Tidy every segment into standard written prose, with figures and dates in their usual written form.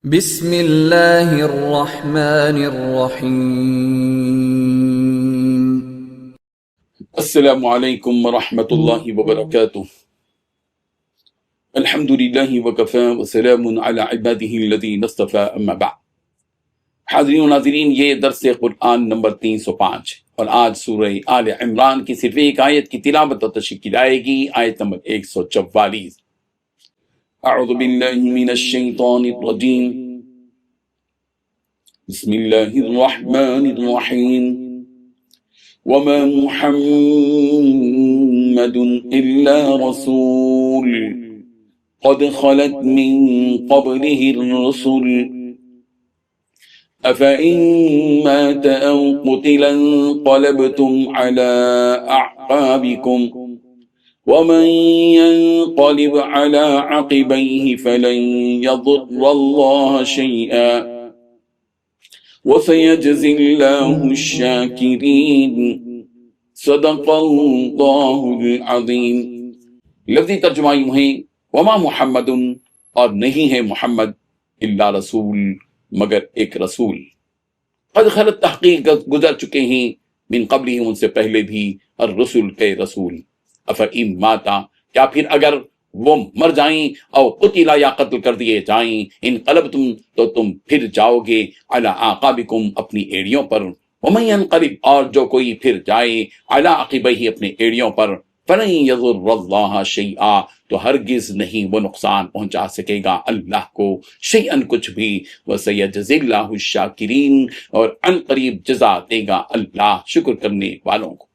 بسم اللہ الرحمن الرحیم۔ السلام علیکم ورحمۃ اللہ وبرکاتہ۔ الحمد للہ وکفی وسلام علی عبادہ الذین اصطفی، اما بعد۔ حاضرین و ناظرین، یہ درس قرآن نمبر 305 اور آج سورہ آل عمران کی صرف ایک آیت کی تلاوت و تشریح کی جائے گی، آیت نمبر 144۔ اعوذ باللہ من الشیطان الرجیم، بسم اللہ الرحمن الرحیم۔ وما محمد إلا رسول قد خلت من قبله الرسل أفإن مات أو قتل انقلبتم على أعقابكم ومن ينقلب على عقبيه فلن يضر الله شيئا وسيجزي الله الشاكرين۔ صدق اللہ العظیم۔ لفظی ترجمہ یوں ہے، وما محمد، اور نہیں ہے محمد، الا رسول، مگر ایک رسول، قد خلت، تحقیق گزر چکے ہیں، من قبلہ، ان سے پہلے بھی، الرسل کے رسول، افإن ماتا، کیا پھر اگر وہ مر جائیں، او قتلا، یا قتل کر دیے جائیں، انقلبتم، تو تم پھر جاؤ گے، علی اعقابکم، اپنی ایڑیوں پر، ومن ينقلب، اور جو کوئی پھر جائے، علی عقبیہ، اپنے ایڑیوں پر، فلن يضر اللہ شیئا، تو ہرگز نہیں وہ نقصان پہنچا سکے گا اللہ کو، شیئن، کچھ بھی، وسیجزی اللہ الشاکرین، اور عن قریب جزا دے گا اللہ شکر کرنے والوں کو۔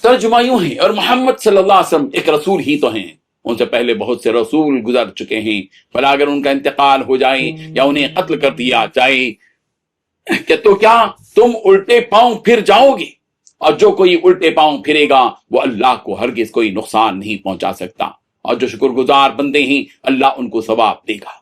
ترجمہ یوں ہے، اور محمد صلی اللہ علیہ وسلم ایک رسول ہی تو ہیں، ان سے پہلے بہت سے رسول گزر چکے ہیں، بھلا اگر ان کا انتقال ہو جائے یا انہیں قتل کر دیا جائے کہ تو کیا تم الٹے پاؤں پھر جاؤ گے، اور جو کوئی الٹے پاؤں پھرے گا وہ اللہ کو ہرگز کوئی نقصان نہیں پہنچا سکتا، اور جو شکر گزار بندے ہیں اللہ ان کو ثواب دے گا۔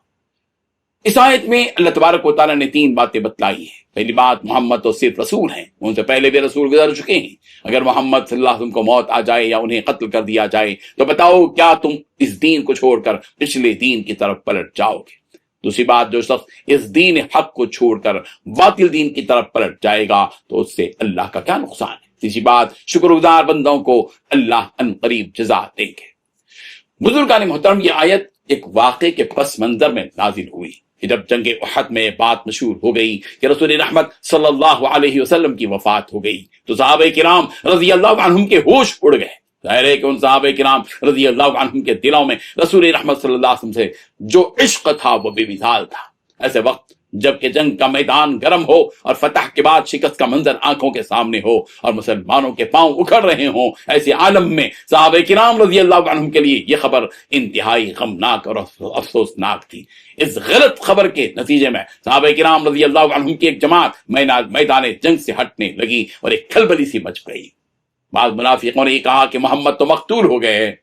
اس آیت میں اللہ تبارک و تعالیٰ نے 3 باتیں بتلائی ہیں۔ پہلی بات، محمد تو صرف رسول ہیں، ان سے پہلے بھی رسول گزر چکے ہیں، اگر محمد صلی اللہ علیہ وسلم کو موت آ جائے یا انہیں قتل کر دیا جائے تو بتاؤ کیا تم اس دین کو چھوڑ کر پچھلے دین کی طرف پلٹ جاؤ گے؟ دوسری بات، جو شخص اس دین حق کو چھوڑ کر باطل دین کی طرف پلٹ جائے گا تو اس سے اللہ کا کیا نقصان ہے؟ تیسری بات، شکر گزار بندوں کو اللہ ان قریب جزا دیں گے۔ بزرگان محترم، یہ آیت ایک واقعے کے پس منظر میں نازل ہوئی کہ جب جنگ احد میں بات مشہور ہو گئی کہ رسول رحمت صلی اللہ علیہ وسلم کی وفات ہو گئی تو صحابہ کرام رضی اللہ عنہم کے ہوش اڑ گئے۔ ظاہر ہے کہ ان صحابہ کرام رضی اللہ عنہم کے دلوں میں رسول رحمت صلی اللہ علیہ وسلم سے جو عشق تھا وہ بے مثال تھا۔ ایسے وقت جب کہ جنگ کا میدان گرم ہو اور فتح کے بعد شکست کا منظر آنکھوں کے سامنے ہو اور مسلمانوں کے پاؤں اکھڑ رہے ہوں، ایسے عالم میں صحابہ کرام رضی اللہ عنہم کے لیے یہ خبر انتہائی غمناک اور افسوسناک تھی۔ اس غلط خبر کے نتیجے میں صحابہ کرام رضی اللہ عنہم کی ایک جماعت میدان جنگ سے ہٹنے لگی اور ایک کھلبلی سی مچ گئی۔ بعض منافقوں نے یہ کہا کہ محمد تو مقتول ہو گئے ہیں،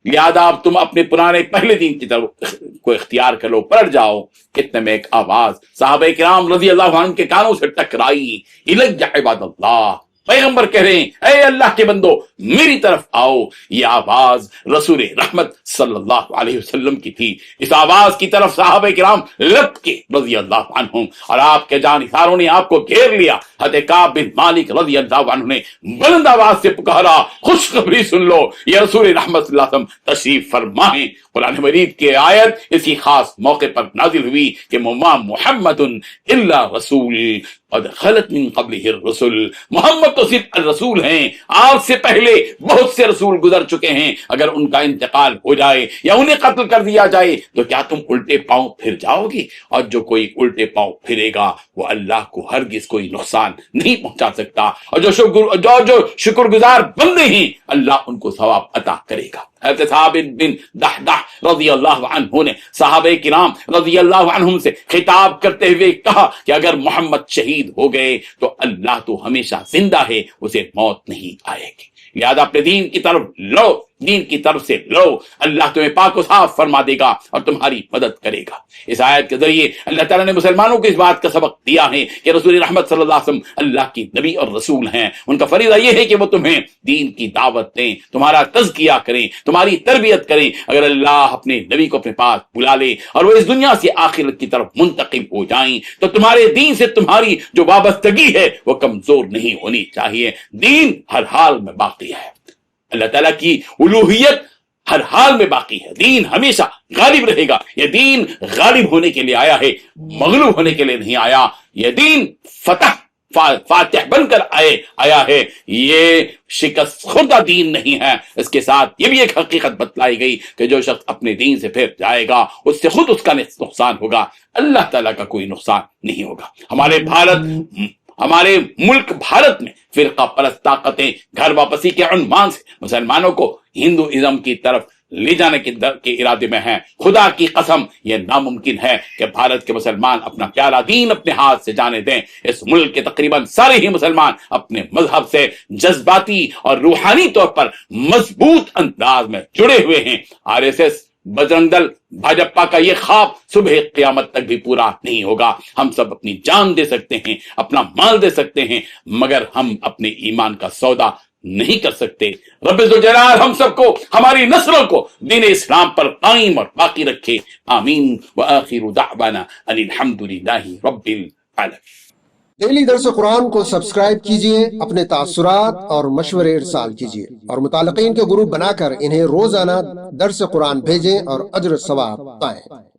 لہذا اب تم اپنے پرانے پہلے دین کی طرف کو اختیار کر لو، پلٹ جاؤ۔ اتنے میں ایک آواز صحابہ کرام رضی اللہ عنہ کے کانوں سے ٹکرائی، الیہ عباد اللہ، پیغمبر کہہ رہے ہیں اے اللہ کے بندو میری طرف آؤ۔ یہ آواز رسول رحمت صلی اللہ علیہ وسلم کی تھی۔ اس آواز کی طرف صحابہ کرام لپکے رضی اللہ عنہم، اور آپ کے جانثاروں نے آپ کو گھیر لیا۔ حضرت کعب بن مالک رضی اللہ عنہ نے بلند آواز سے پکارا، خوشخبری سن لو، یہ رسول رحمت صلی اللہ علیہ وسلم تشریف فرما ہیں۔ قرآن مجید کی آیت اسی خاص موقع پر نازل ہوئی کہ وما محمد الا رسول قد خلت من قبلہ الرسل، محمد تو صرف الرسول ہیں، آپ سے پہلے بہت سے رسول گزر چکے ہیں، اگر ان کا انتقال ہو جائے یا انہیں قتل کر دیا جائے تو کیا تم الٹے پاؤں پھر جاؤ گے؟ اور جو کوئی الٹے پاؤں پھرے گا وہ اللہ کو ہرگز کوئی نقصان نہیں پہنچا سکتا، اور جو شکر گزار بندے ہیں اللہ ان کو ثواب عطا کرے گا۔ حضرت ثابت بن دحدح رضی اللہ عنہ نے صحابہ کرام رضی اللہ عنہم سے خطاب کرتے ہوئے کہا کہ اگر محمد شہید ہو گئے تو اللہ تو ہمیشہ زندہ ہے، اسے موت نہیں آئے گی، لہذا اپنے دین کی طرف لو، دین کی طرف سے لو، اللہ تمہیں پاک و صاف فرما دے گا اور تمہاری مدد کرے گا۔ اس آیت کے ذریعے اللہ تعالیٰ نے مسلمانوں کو اس بات کا سبق دیا ہے کہ رسول رحمت صلی اللہ علیہ وسلم اللہ کی نبی اور رسول ہیں، ان کا فریضہ یہ ہے کہ وہ تمہیں دین کی دعوت دیں، تمہارا تزکیہ کریں، تمہاری تربیت کریں۔ اگر اللہ اپنے نبی کو اپنے پاس بلا لے اور وہ اس دنیا سے آخرت کی طرف منتقل ہو جائیں تو تمہارے دین سے تمہاری جو وابستگی ہے وہ کمزور نہیں ہونی چاہیے۔ دین ہر حال میں باقی ہے، اللہ تعالیٰ کی الوہیت ہر حال میں باقی ہے، دین ہمیشہ غالب رہے گا۔ یہ دین غالب ہونے کے لیے آیا ہے، مغلوب ہونے کے لیے نہیں آیا۔ یہ دین فاتح بن کر آیا ہے، یہ شکست خوردہ دین نہیں ہے۔ اس کے ساتھ یہ بھی ایک حقیقت بتلائی گئی کہ جو شخص اپنے دین سے پھر جائے گا اس سے خود اس کا نقصان ہوگا، اللہ تعالیٰ کا کوئی نقصان نہیں ہوگا۔ ہمارے ملک بھارت میں فرقہ پرست طاقتیں گھر واپسی کے عنوان سے مسلمانوں کو ہندوازم کی طرف لے جانے کے ارادے میں ہیں۔ خدا کی قسم یہ ناممکن ہے کہ بھارت کے مسلمان اپنا پیارا دین اپنے ہاتھ سے جانے دیں۔ اس ملک کے تقریباً سارے ہی مسلمان اپنے مذہب سے جذباتی اور روحانی طور پر مضبوط انداز میں جڑے ہوئے ہیں۔ RSS، بجرنگ دل، بھاجپا کا یہ خواب صبح قیامت تک بھی پورا نہیں ہوگا۔ ہم سب اپنی جان دے سکتے ہیں، اپنا مال دے سکتے ہیں، مگر ہم اپنے ایمان کا سودا نہیں کر سکتے۔ رب ذوالجلال ہم سب کو، ہماری نسلوں کو دین اسلام پر قائم اور باقی رکھے، آمین۔ وآخر دعوانا ان الحمدللہ رب العالمین۔ ڈیلی درس قرآن کو سبسکرائب کیجئے، اپنے تاثرات اور مشورے ارسال کیجئے اور متعلقین کے گروپ بنا کر انہیں روزانہ درس قرآن بھیجیں اور اجر ثواب پائیں۔